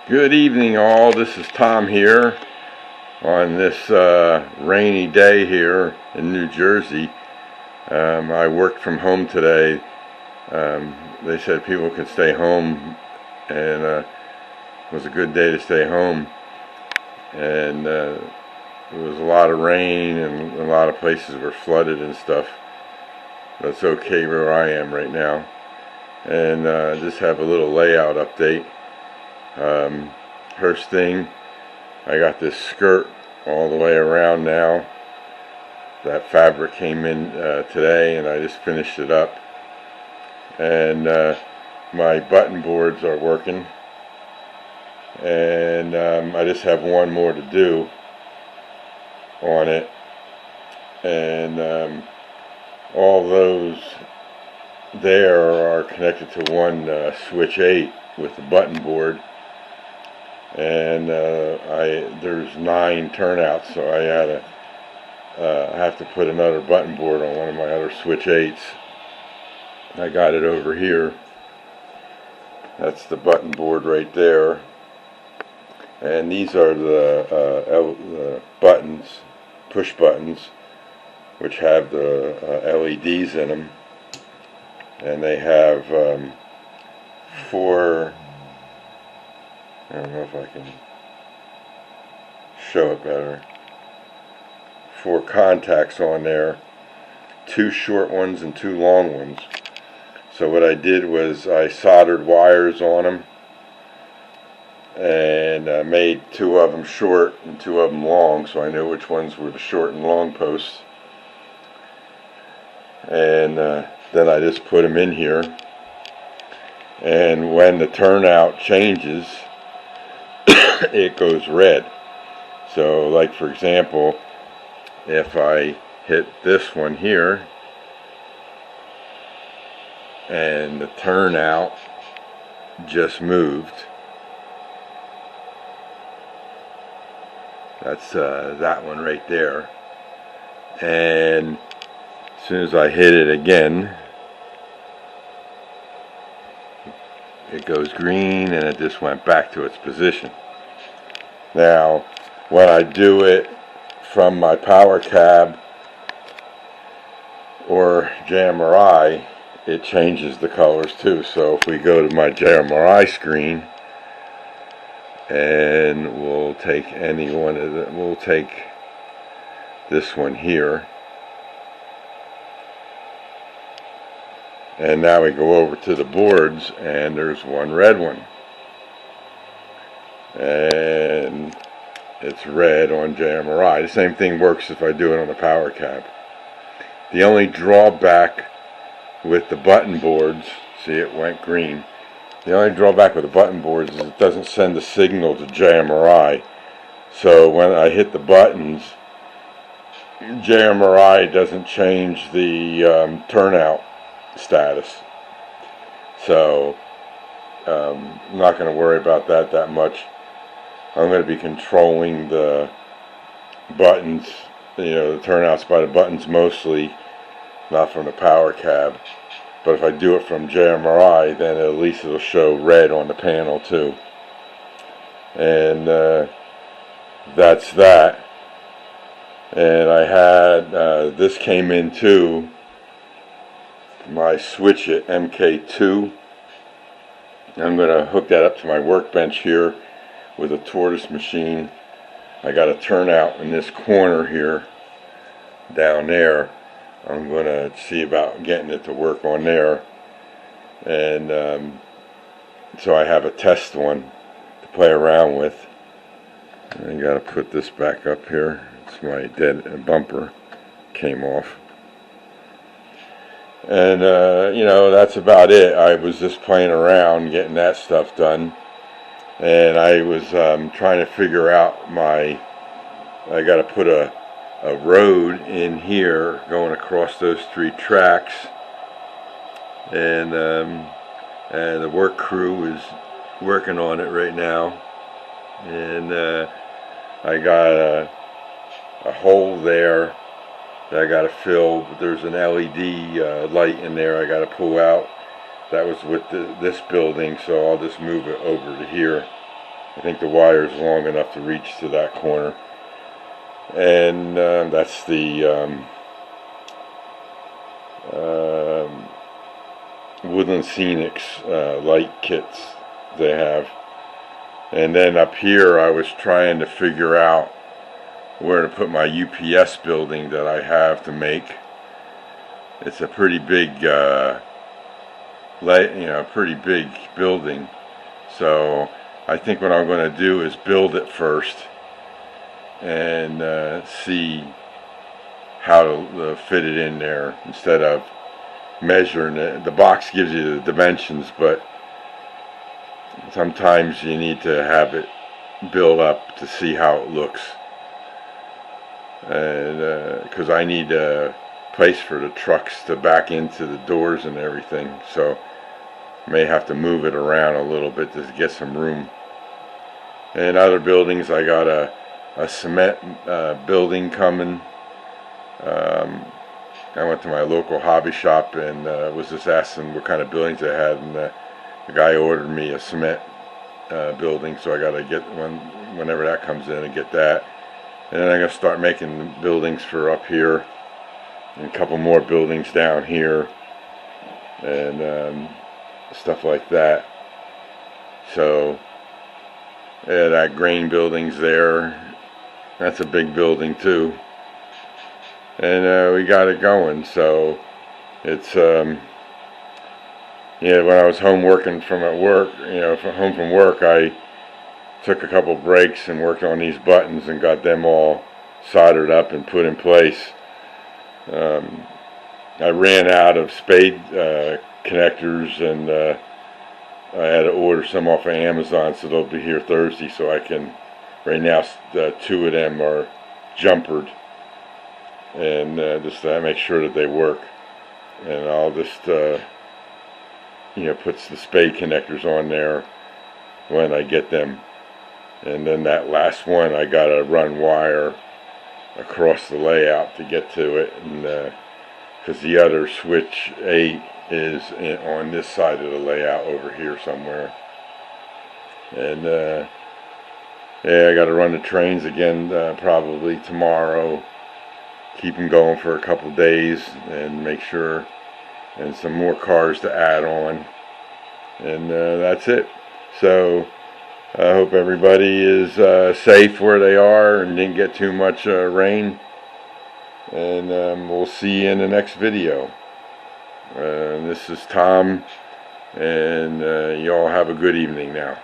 Good evening all, this is Tom here on this rainy day here in New Jersey. I worked from home today. They said people can stay home, and it was a good day to stay home. And there was a lot of rain and a lot of places were flooded and stuff. But it's okay where I am right now. And just have a little layout update. First thing, I got this skirt all the way around now. That fabric came in today and I just finished it up. And my button boards are working. And I just have one more to do on it. And all those there are connected to one switch 8 with the button board. And there's 9 turnouts, so I have to put another button board on one of my other switch 8s. I got it over here. That's the button board right there. And these are the buttons, push buttons, which have the LEDs in them. And they have 4, I don't know if I can show it better, 4 contacts on there, 2 short ones and 2 long ones. So what I did was I soldered wires on them and made 2 of them short and 2 of them long, so I knew which ones were the short and long posts. And then I just put them in here, and when the turnout changes, it goes red. So like for example, if I hit this one here and the turnout just moved, that's that one right there, and as soon as I hit it again, it goes green and it just went back to its position. Now, when I do it from my power cab or JMRI, it changes the colors too. So if we go to my JMRI screen, and we'll take any one of the, we'll take this one here, and now we go over to the boards, and there's one red one. And it's red on JMRI. The same thing works if I do it on the power cab. The only drawback with the button boards, see, it went green. The only drawback with the button boards is it doesn't send a signal to JMRI. So when I hit the buttons, JMRI doesn't change the turnout status. So I'm not going to worry about that much. I'm going to be controlling the buttons, the turnouts by the buttons mostly, not from the power cab. But if I do it from JMRI, then at least it'll show red on the panel too. And that's that. And I had, this came in too, my switch at MK2. I'm going to hook that up to my workbench here with a tortoise machine. I got a turnout in this corner here, down there. I'm going to see about getting it to work on there. And so I have a test one to play around with. I got to put this back up here. It's my dead bumper came off. And that's about it. I was just playing around getting that stuff done. And I was trying to figure out I got to put a road in here going across those 3 tracks. And the work crew is working on it right now. And I got a hole there that I got to fill. There's an LED light in there I got to pull out. That was with this building, so I'll just move it over to here. I think the wire is long enough to reach to that corner. And that's the Woodland Scenics light kits they have. And then up here I was trying to figure out where to put my UPS building that I have to make. It's a pretty big pretty big building. So I think what I'm going to do is build it first and see how to fit it in there instead of measuring it. The box gives you the dimensions, but sometimes you need to have it build up to see how it looks. And because I need a place for the trucks to back into the doors and everything, so may have to move it around a little bit to get some room. And other buildings, I got a cement building coming. I went to my local hobby shop and was just asking what kind of buildings they had, and the guy ordered me a cement building, so I got to get one whenever that comes in and get that. And then I'm going to start making buildings for up here and a couple more buildings down here and stuff like that. So yeah, that grain building's there. That's a big building too. And we got it going. So it's when I was home working from home from work, I took a couple breaks and worked on these buttons and got them all soldered up and put in place. I ran out of spade connectors, and I had to order some off of Amazon, so they'll be here Thursday, so I can, right now 2 of them are jumpered, and just to make sure that they work. And I'll just puts the spade connectors on there when I get them. And then that last one, I gotta run wire across the layout to get to it, and because the other switch 8 is on this side of the layout over here somewhere. And yeah, I gotta run the trains again probably tomorrow. Keep them going for a couple days and make sure, and some more cars to add on. And that's it. So I hope everybody is safe where they are and didn't get too much rain. And we'll see you in the next video. This is Tom, and y'all have a good evening now.